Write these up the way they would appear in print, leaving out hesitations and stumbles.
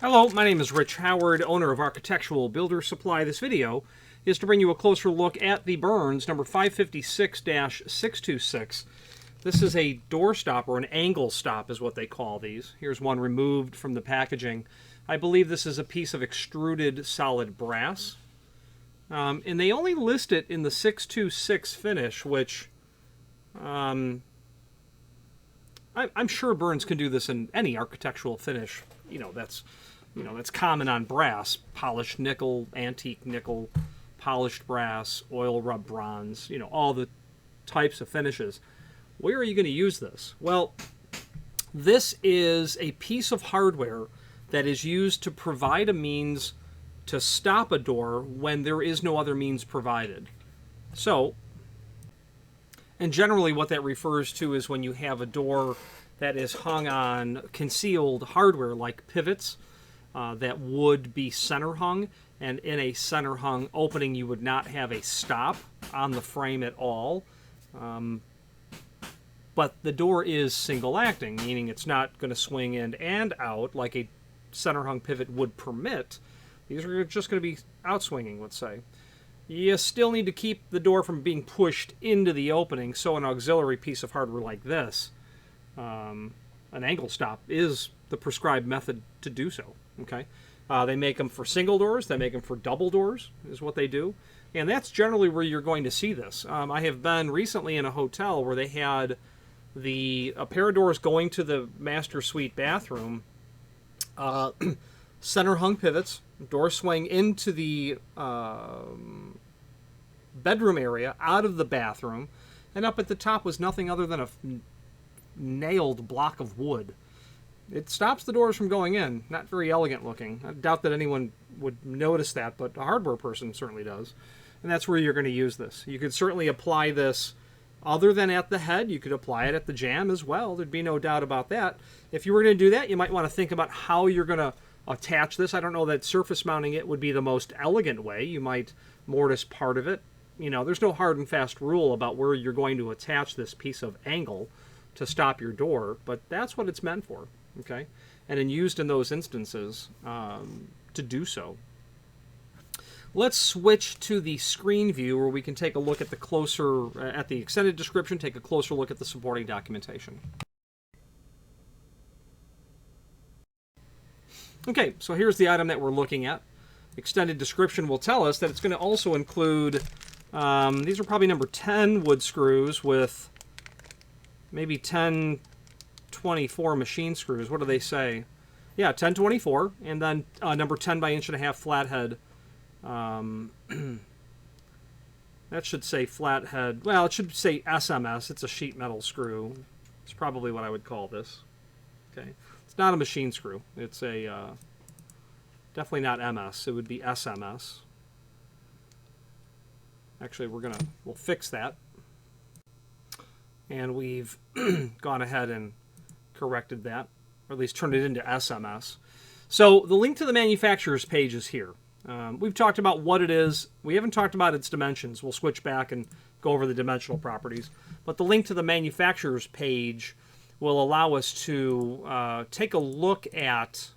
Hello, my name is Rich Howard, owner of Architectural Builder Supply. This video is to bring you a closer look at the Burns number 556-626. This is a door stop, or an angle stop is what they call these. Here's one removed from the packaging. I believe this is a piece of extruded solid brass. And they only list it in the 626 finish, which I'm sure Burns can do this in any architectural finish. That's common on brass: polished nickel, antique nickel, polished brass, oil rub bronze. All the types of finishes. Where are you going to use this? Well, this is a piece of hardware that is used to provide a means to stop a door when there is no other means provided. So, and generally what that refers to is when you have a door that is hung on concealed hardware like pivots that would be center hung, and in a center hung opening you would not have a stop on the frame at all. But the door is single acting, meaning it's not going to swing in and out like a center hung pivot would permit. These are just going to be out swinging, let's say. You still need to keep the door from being pushed into the opening, so an auxiliary piece of hardware like this, an angle stop, is the prescribed method to do so. Okay, they make them for single doors, they make them for double doors, is what they do. And that's generally where you're going to see this. I have been recently in a hotel where they had a pair of doors going to the master suite bathroom, center hung pivots, door swing into the bedroom area out of the bathroom, and up at the top was nothing other than a nailed block of wood. It stops the doors from going in. Not very elegant looking. I doubt that anyone would notice that, but a hardware person certainly does. And that's where you're going to use this. You could certainly apply this other than at the head. You could apply it at the jamb as well. There'd be no doubt about that. If you were going to do that, you might want to think about how you're going to attach this. I don't know that surface mounting it would be the most elegant way. You might mortise part of it. There's no hard and fast rule about where you're going to attach this piece of angle to stop your door, but that's what it's meant for. Okay, and used in those instances to do so. Let's switch to the screen view where we can take a look at the extended description, take a closer look at the supporting documentation. Okay, so here's the item that we're looking at. Extended description will tell us that it's going to also include, these are probably number 10 wood screws with maybe 1024 machine screws. What do they say? Yeah, 1024, and then number 10 by inch and a half flathead. That should say flathead. Well, it should say SMS. It's a sheet metal screw. It's probably what I would call this. Okay, it's not a machine screw. It's a definitely not MS. It would be SMS. Actually, we'll fix that. And we've gone ahead and corrected that, or at least turned it into SMS. So the link to the manufacturer's page is here. We've talked about what it is. We haven't talked about its dimensions. We'll switch back and go over the dimensional properties. But the link to the manufacturer's page will allow us to take a look at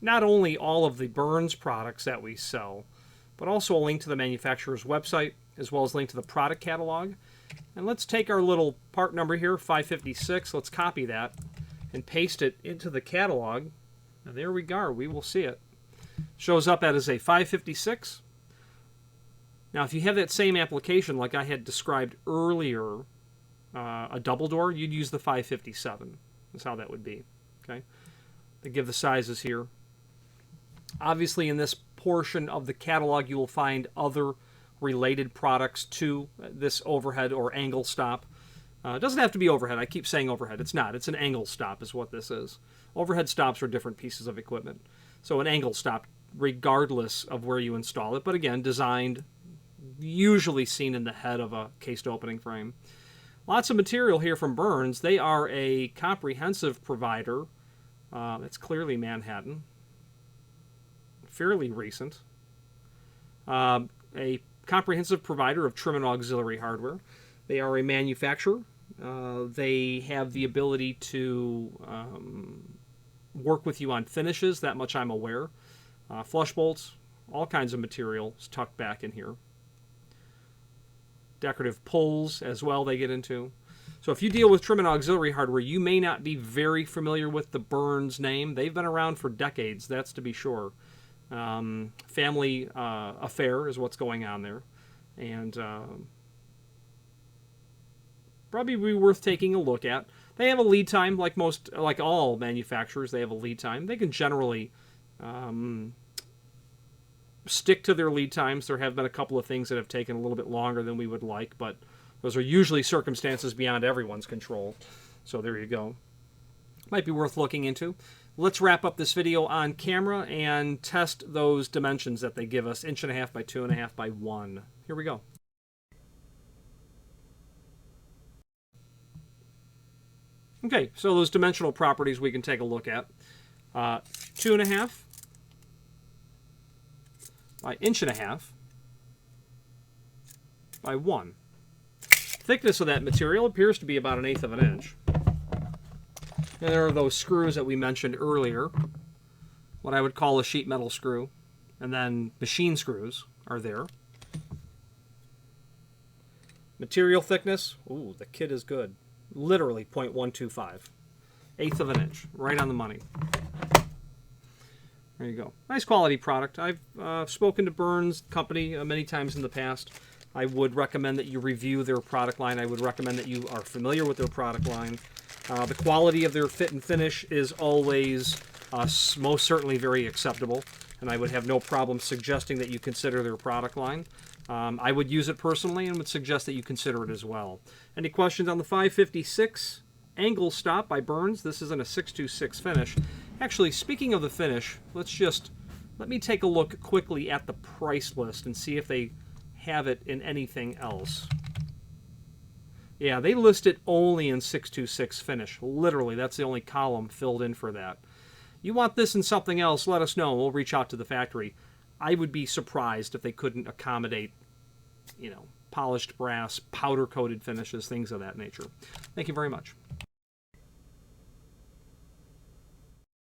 not only all of the Burns products that we sell, but also a link to the manufacturer's website, as well as a link to the product catalog. And let's take our little part number here, 556. Let's copy that and paste it into the catalog. And there we go. We will see it. Shows up as a 556. Now, if you have that same application like I had described earlier, a double door, you'd use the 557. That's how that would be. Okay. They give the sizes here. Obviously, in this portion of the catalog, you will find other related products to this overhead or angle stop. It doesn't have to be overhead. I keep saying overhead. It's not. It's an angle stop is what this is. Overhead stops are different pieces of equipment. So an angle stop, regardless of where you install it, but again, designed, usually seen in the head of a cased opening frame. Lots of material here from Burns. They are a comprehensive provider. It's clearly Manhattan. Fairly recent. A comprehensive provider of trim and auxiliary hardware. They are a manufacturer. They have the ability to work with you on finishes, that much I'm aware. Flush bolts, all kinds of materials tucked back in here. Decorative pulls as well they get into. So if you deal with trim and auxiliary hardware, you may not be very familiar with the Burns name. They've been around for decades, that's to be sure. Family affair is what's going on there. And probably be worth taking a look at. They have a lead time, like all manufacturers, they have a lead time. They can generally stick to their lead times. There have been a couple of things that have taken a little bit longer than we would like, but those are usually circumstances beyond everyone's control. So there you go. Might be worth looking into. Let's wrap up this video on camera and test those dimensions that they give us, 1.5 by 2.5 by 1. Here we go. Okay, so those dimensional properties we can take a look at. 2.5 by 1.5 by 1. Thickness of that material appears to be about 1/8 of an inch. And there are those screws that we mentioned earlier, what I would call a sheet metal screw, and then machine screws are there. Material thickness, ooh, the kit is good. Literally 0.125, 1/8 of an inch, right on the money. There you go. Nice quality product. I've spoken to Burns Company many times in the past. I would recommend that you review their product line. I would recommend that you are familiar with their product line. The quality of their fit and finish is always most certainly very acceptable, and I would have no problem suggesting that you consider their product line. I would use it personally and would suggest that you consider it as well. Any questions on the 556 angle stop by Burns? This is in a 626 finish. Actually, speaking of the finish, let me take a look quickly at the price list and see if they have it in anything else. Yeah, they list it only in 626 finish. Literally, that's the only column filled in for that. You want this in something else, let us know. We'll reach out to the factory. I would be surprised if they couldn't accommodate, polished brass, powder-coated finishes, things of that nature. Thank you very much.